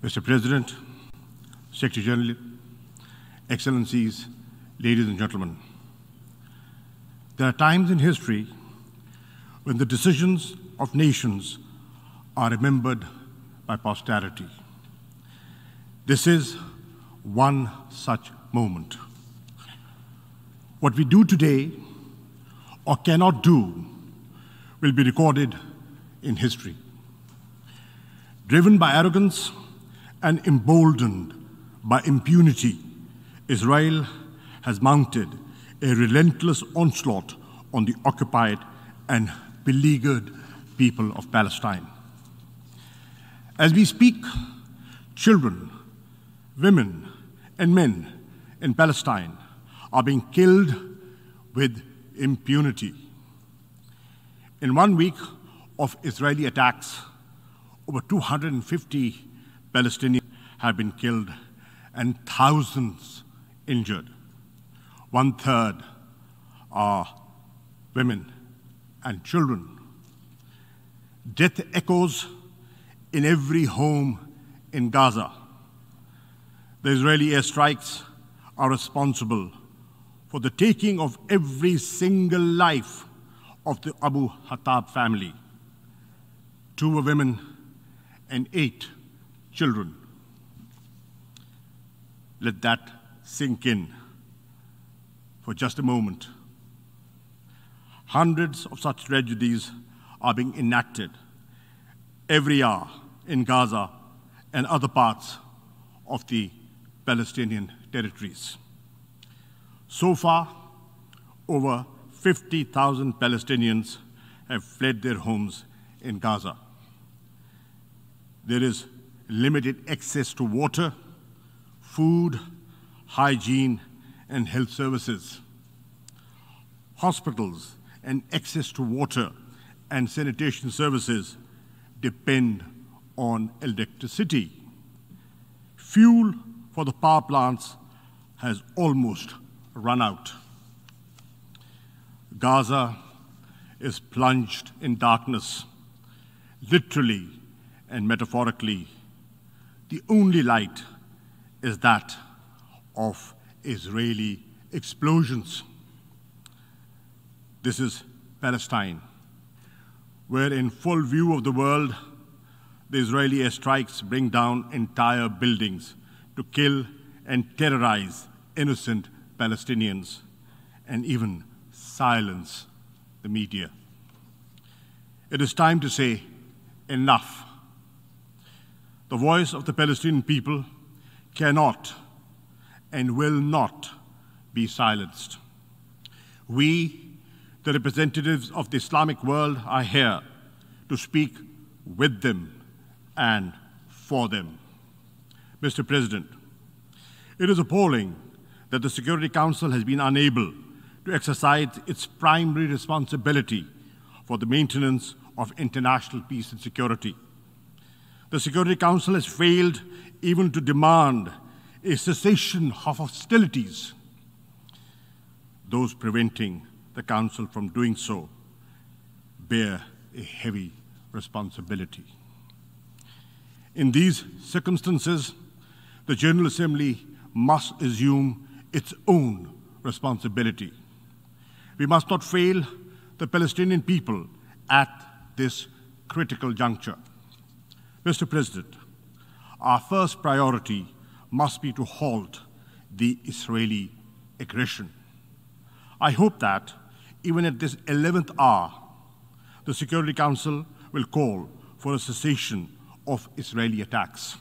Mr. President, Secretary General, Excellencies, ladies and gentlemen, there are times in history when the decisions of nations are remembered by posterity. This is one such moment. What we do today or cannot do will be recorded in history. Driven by arrogance and emboldened by impunity, Israel has mounted a relentless onslaught on the occupied and beleaguered people of Palestine. As we speak, children, women, and men in Palestine are being killed with impunity. In 1 week of Israeli attacks, over 250 Palestinians have been killed and thousands injured. 1/3 are women and children. Death echoes in every home in Gaza. The Israeli airstrikes are responsible for the taking of every single life of the Abu Hattab family. 2 were women and 8 children. Let that sink in for just a moment. Hundreds of such tragedies are being enacted every hour in Gaza and other parts of the Palestinian territories. So far, over 50,000 Palestinians have fled their homes in Gaza. There is limited access to water, food, hygiene, and health services. Hospitals and access to water and sanitation services depend on electricity. Fuel for the power plants has almost run out. Gaza is plunged in darkness, literally and metaphorically. The only light is that of Israeli explosions. This is Palestine, where in full view of the world, the Israeli airstrikes bring down entire buildings to kill and terrorize innocent Palestinians and even silence the media. It is time to say enough. The voice of the Palestinian people cannot and will not be silenced. We, the representatives of the Islamic world, are here to speak with them and for them. Mr. President, it is appalling that the Security Council has been unable to exercise its primary responsibility for the maintenance of international peace and security. The Security Council has failed even to demand a cessation of hostilities. Those preventing the Council from doing so bear a heavy responsibility. In these circumstances, the General Assembly must assume its own responsibility. We must not fail the Palestinian people at this critical juncture. Mr. President, our first priority must be to halt the Israeli aggression. I hope that even at this 11th hour, the Security Council will call for a cessation of Israeli attacks.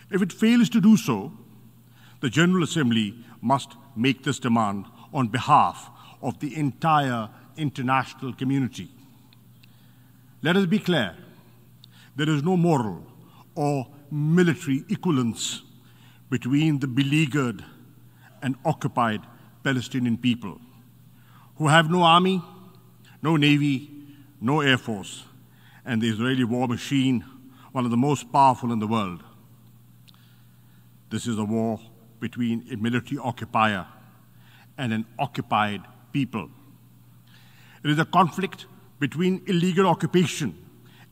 If it fails to do so, the General Assembly must make this demand on behalf of the entire international community. Let us be clear, there is no moral or military equivalence between the beleaguered and occupied Palestinian people, who have no army, no navy, no air force, and the Israeli war machine, one of the most powerful in the world. This is a war between a military occupier and an occupied people. It is a conflict between illegal occupation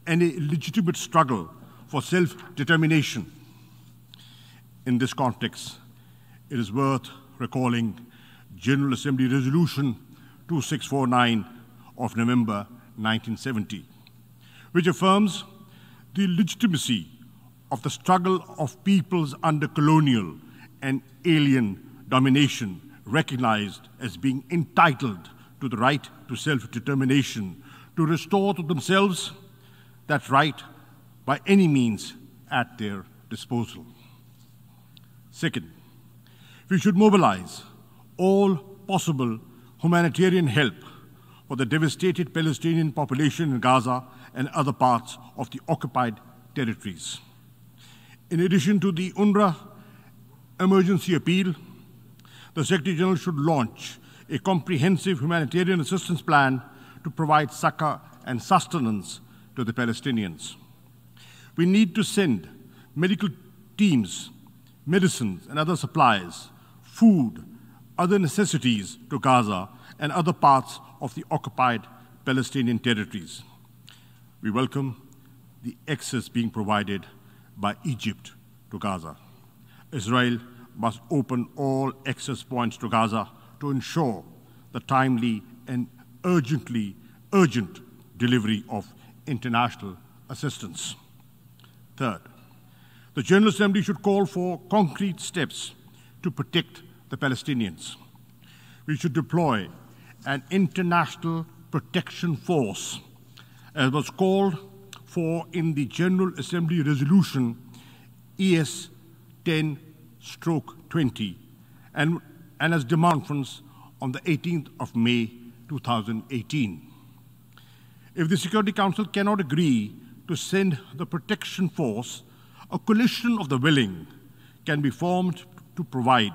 and a legitimate struggle for self-determination. In this context, it is worth recalling General Assembly Resolution 2649 of November 1970, which affirms the legitimacy of the struggle of peoples under colonial and alien domination, recognized as being entitled to the right to self-determination, to restore to themselves that right by any means at their disposal. Second, we should mobilize all possible humanitarian help for the devastated Palestinian population in Gaza and other parts of the occupied territories. In addition to the UNRWA emergency appeal, the Secretary General should launch a comprehensive humanitarian assistance plan to provide succor and sustenance to the Palestinians. We need to send medical teams, medicines and other supplies, food, other necessities to Gaza and other parts of the occupied Palestinian territories. We welcome the access being provided by Egypt to Gaza. Israel must open all access points to Gaza to ensure the timely and urgent delivery of international assistance. Third, the General Assembly should call for concrete steps to protect the Palestinians. We should deploy an international protection force, as was called for in the General Assembly Resolution ES 10/20 and as demand conference on the 18th of May 2018. If the Security Council cannot agree to send the protection force, a coalition of the willing can be formed to provide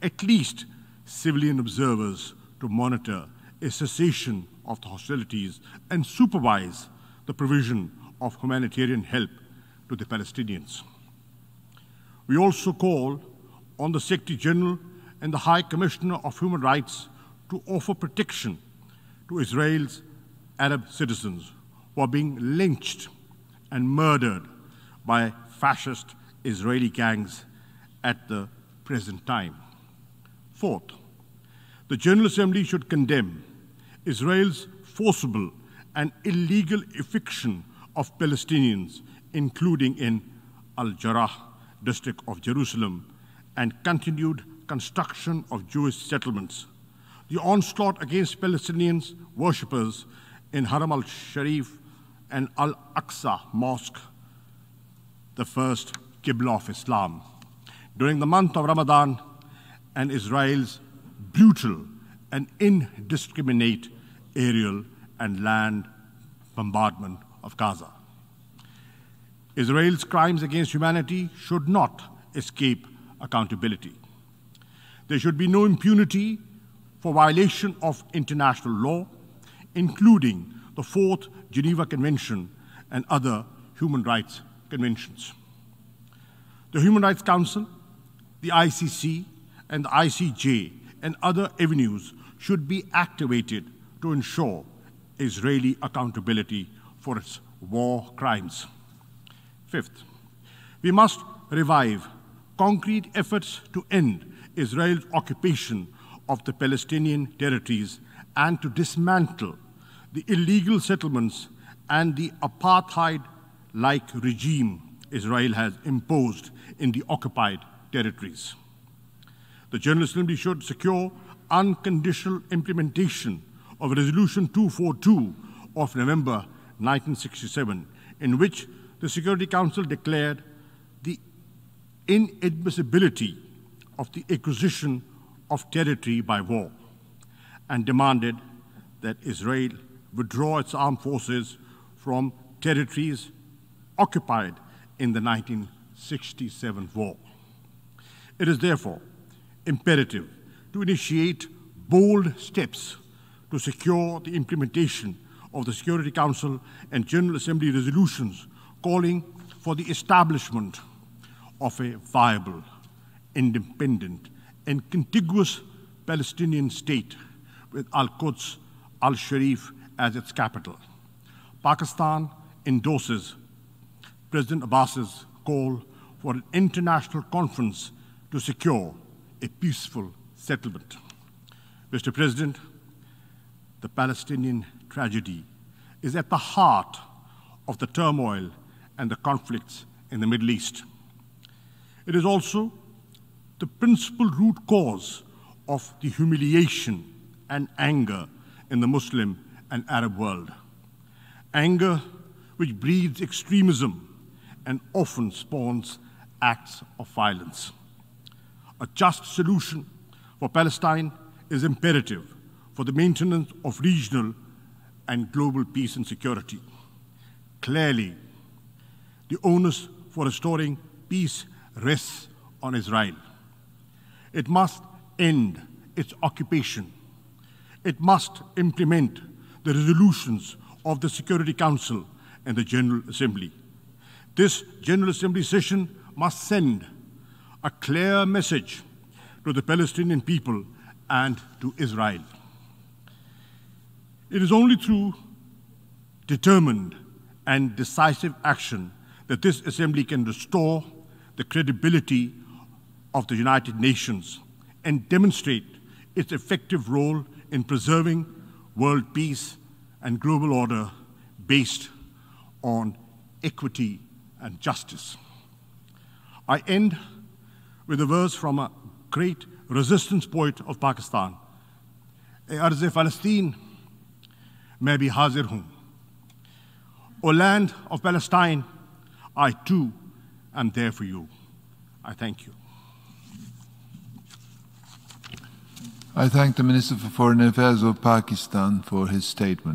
at least civilian observers to monitor a cessation of the hostilities and supervise the provision of humanitarian help to the Palestinians. We also call on the Secretary General and the High Commissioner of Human Rights to offer protection to Israel's Arab citizens who are being lynched and murdered by fascist Israeli gangs at the present time. Fourth, the General Assembly should condemn Israel's forcible and illegal eviction of Palestinians, including in Al-Jarrah district of Jerusalem, and continued construction of Jewish settlements. The onslaught against Palestinians worshippers in Haram al-Sharif and Al-Aqsa Mosque, the first Qibla of Islam, during the month of Ramadan, and Israel's brutal and indiscriminate aerial and land bombardment of Gaza. Israel's crimes against humanity should not escape accountability. There should be no impunity for violation of international law, including the Fourth Geneva Convention and other human rights conventions. The Human Rights Council, the ICC, and the ICJ and other avenues should be activated to ensure Israeli accountability for its war crimes. Fifth, we must revive concrete efforts to end Israel's occupation of the Palestinian territories and to dismantle the illegal settlements and the apartheid-like regime Israel has imposed in the occupied territories. The General Assembly should secure unconditional implementation of Resolution 242 of November 1967, in which the Security Council declared the inadmissibility of the acquisition of territory by war and demanded that Israel withdraw its armed forces from territories occupied in the 1967 war. It is therefore imperative to initiate bold steps to secure the implementation of the Security Council and General Assembly resolutions calling for the establishment of a viable, independent, and contiguous Palestinian state with Al-Quds, Al-Sharif as its capital. Pakistan endorses President Abbas's call for an international conference to secure a peaceful settlement. Mr. President, the Palestinian tragedy is at the heart of the turmoil and the conflicts in the Middle East. It is also the principal root cause of the humiliation and anger in the Muslim and Arab world. Anger which breeds extremism and often spawns acts of violence. A just solution for Palestine is imperative for the maintenance of regional and global peace and security. Clearly, the onus for restoring peace rests on Israel. It must end its occupation. It must implement the resolutions of the Security Council and the General Assembly. This General Assembly session must send a clear message to the Palestinian people and to Israel. It is only through determined and decisive action that this Assembly can restore the credibility of the United Nations and demonstrate its effective role in preserving world peace and global order based on equity and justice. I end with a verse from a great resistance poet of Pakistan. "E arz-e Palestine, main bhi Haazir hoon." O land of Palestine, I too am there for you. I thank you. I thank the Minister for Foreign Affairs of Pakistan for his statement.